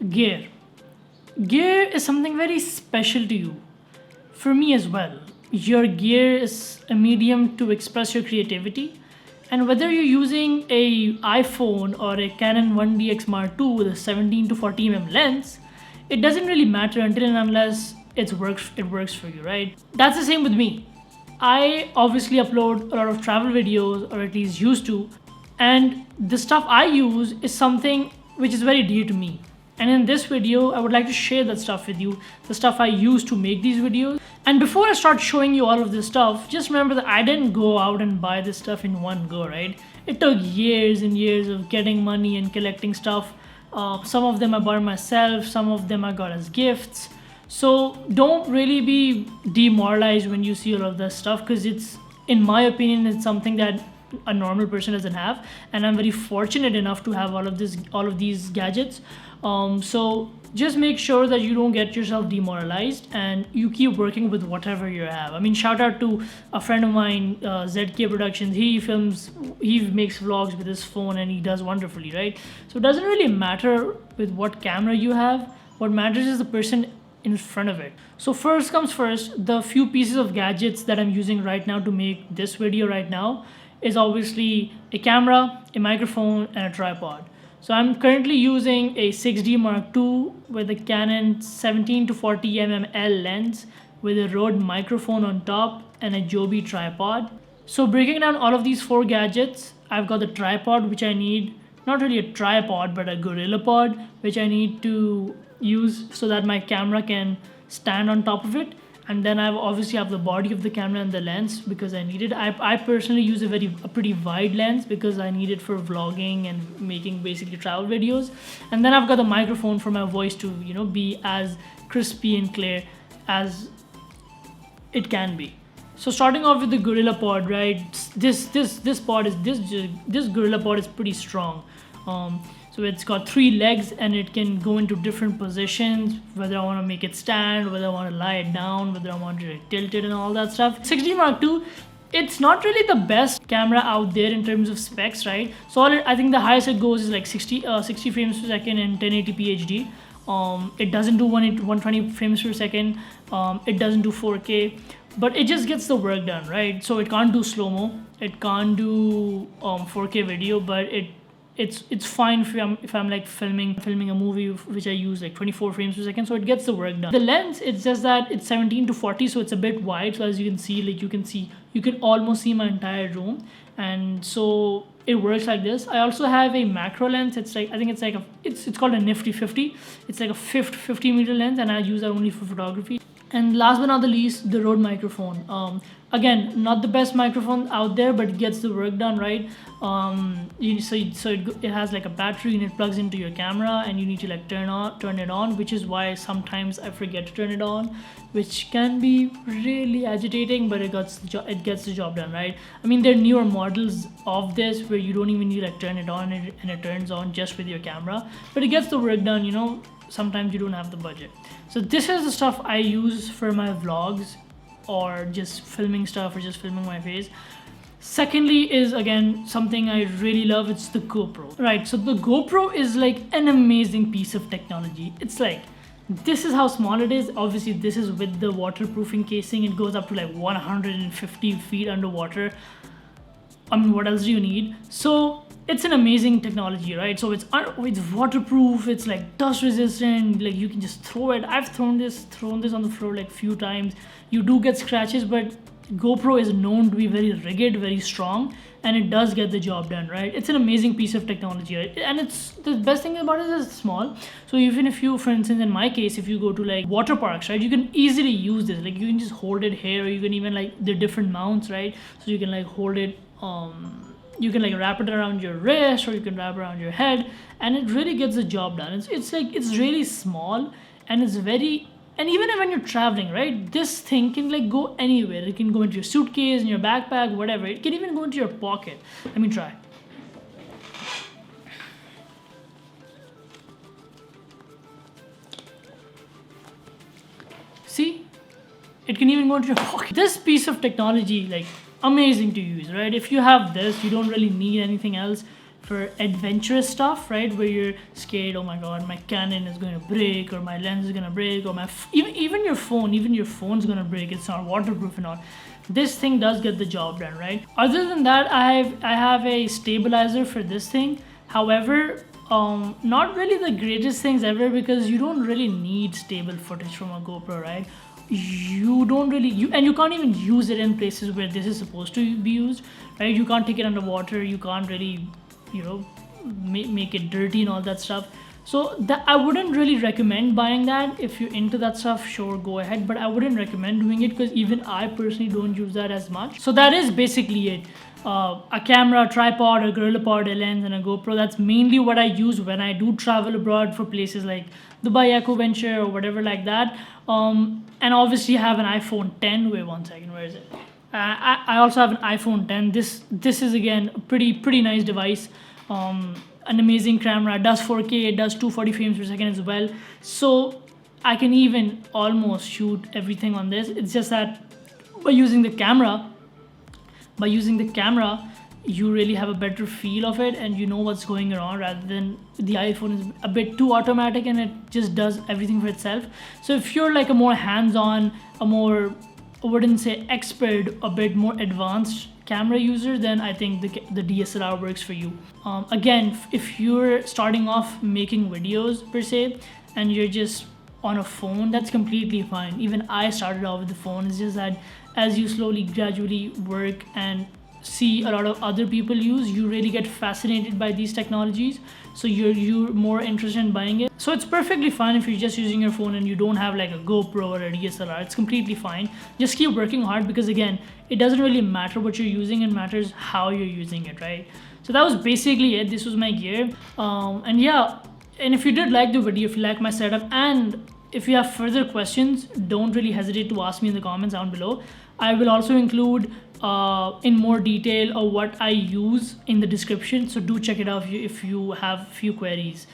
Gear. Gear is something very special to you. For me as well. Your gear is a medium to express your creativity. And whether you're using a iPhone or a Canon 1DX Mark II with a 17 to 40mm lens, it doesn't really matter until and unless it works for you, right? That's the same with me. I obviously upload a lot of travel videos, or at least used to, and the stuff I use is something which is very dear to me. And in this video, I would like to share that stuff with you, the stuff I use to make these videos. And before I start showing you all of this stuff, just remember that I didn't go out and buy this stuff in one go, right? It took years and years of getting money and collecting stuff. Some of them I bought myself, some of them I got as gifts. So don't really be demoralized when you see all of this stuff, because it's, in my opinion, it's something that a normal person doesn't have, and I'm very fortunate enough to have all of these gadgets. So just make sure that you don't get yourself demoralized and you keep working with whatever you have. I mean, shout out to a friend of mine, 𝐒𝐤𝐘 Productions. He makes vlogs with his phone and he does wonderfully, right? So it doesn't really matter with what camera you have. What matters is the person in front of it. So first comes first, the few pieces of gadgets that I'm using right now to make this video right now is obviously a camera, a microphone, and a tripod. So I'm currently using a 6D Mark II with a Canon 17 to 40mm lens with a Rode microphone on top and a Joby tripod. So breaking down all of these four gadgets, I've got the tripod, which I need, not really a tripod, but a GorillaPod, which I need to use so that my camera can stand on top of it. And then I obviously have the body of the camera and the lens because I need it. I personally use a pretty wide lens because I need it for vlogging and making basically travel videos. And then I've got the microphone for my voice to, you know, be as crispy and clear as it can be. So starting off with the GorillaPod, right? This GorillaPod is pretty strong. So it's got 3 legs and it can go into different positions, whether I want to make it stand, whether I want to lie it down, whether I want to tilt it and all that stuff. 6D Mark II, it's not really the best camera out there in terms of specs, right? So I think the highest it goes is like 60 frames per second and 1080p HD. It doesn't do 120 frames per second. It doesn't do 4K, but it just gets the work done, right? So it can't do slow-mo, it can't do 4K video, but it's fine if I'm like filming a movie which I use like 24 frames per second, so it gets the work done. The lens, it's just that it's 17 to 40, so it's a bit wide. So as you can see, like you can almost see my entire room, and so it works like this. I also have a macro lens. It's like, I think it's called a Nifty 50. It's like a 50 meter lens, and I use that only for photography. And last but not the least, the Rode microphone. Again, not the best microphone out there, but it gets the work done, right? It has like a battery and it plugs into your camera, and you need to like turn it on, which is why sometimes I forget to turn it on, which can be really agitating, but it gets the job done, right? I mean, there are newer models of this where you don't even need to like turn it on and it turns on just with your camera, but it gets the work done, you know. sometimes you don't have the budget. So this is the stuff I use for my vlogs or just filming stuff or just filming my face. Secondly is, again, something I really love. It's the GoPro, right? So the GoPro is like an amazing piece of technology. It's like, this is how small it is. Obviously this is with the waterproofing casing. It goes up to like 150 feet underwater. I mean, what else do you need? So it's an amazing technology, right? So it's waterproof, it's like dust resistant, like you can just throw it. I've thrown this on the floor like few times. You do get scratches, but GoPro is known to be very rigid, very strong, and it does get the job done, right? It's an amazing piece of technology, right? And it's, the best thing about it is it's small. So even if you, for instance, in my case, if you go to like water parks, right, you can easily use this. Like you can just hold it here, or you can even like, the different mounts, right? So you can like hold it, you can like wrap it around your wrist, or you can wrap it around your head, and it really gets the job done. It's like, it's really small, and it's very, and even when you're traveling, right, this thing can like go anywhere. It can go into your suitcase, in your backpack, whatever. It can even go into your pocket. Let me try. See, it can even go into your pocket. This piece of technology, like, amazing to use, right? If you have this, you don't really need anything else for adventurous stuff, right? Where you're scared, oh my god, my Canon is going to break, or my lens is going to break, or my even your phone's going to break. It's not waterproof and all. This thing does get the job done, right? Other than that, I have a stabilizer for this thing. However, not really the greatest things ever, because you don't really need stable footage from a GoPro, right? You don't really, and you can't even use it in places where this is supposed to be used, right? You can't take it underwater. You can't really, you know, make it dirty and all that stuff. So that, I wouldn't really recommend buying that. If you're into that stuff, sure, go ahead, but I wouldn't recommend doing it, because even I personally don't use that as much. So that is basically it. A camera, a tripod, a GorillaPod, a lens, and a GoPro. That's mainly what I use when I do travel abroad for places like Dubai Eco Venture or whatever like that. And obviously I have an iPhone 10. Wait one second, where is it? I also have an iPhone 10. This is again a pretty nice device. An amazing camera. It does 4K. It does 240 frames per second as well. So I can even almost shoot everything on this. It's just that by using the camera, you really have a better feel of it, and you know what's going on, rather than the iPhone is a bit too automatic and it just does everything for itself. So if you're like a more hands-on, a more, I wouldn't say expert, a bit more advanced camera user, then I think the DSLR works for you. Again, if you're starting off making videos per se, and you're just on a phone, that's completely fine. Even I started off with the phone. It's just that as you slowly, gradually work and see a lot of other people use, you really get fascinated by these technologies, so you're more interested in buying it. So it's perfectly fine if you're just using your phone and you don't have like a GoPro or a DSLR. It's completely fine. Just keep working hard, because again, it doesn't really matter what you're using, it matters how you're using it, right? So that was basically it. This was my gear. And yeah, and if you did like the video, if you like my setup, and if you have further questions, don't really hesitate to ask me in the comments down below. I will also include in more detail what I use in the description, so do check it out if you have few queries.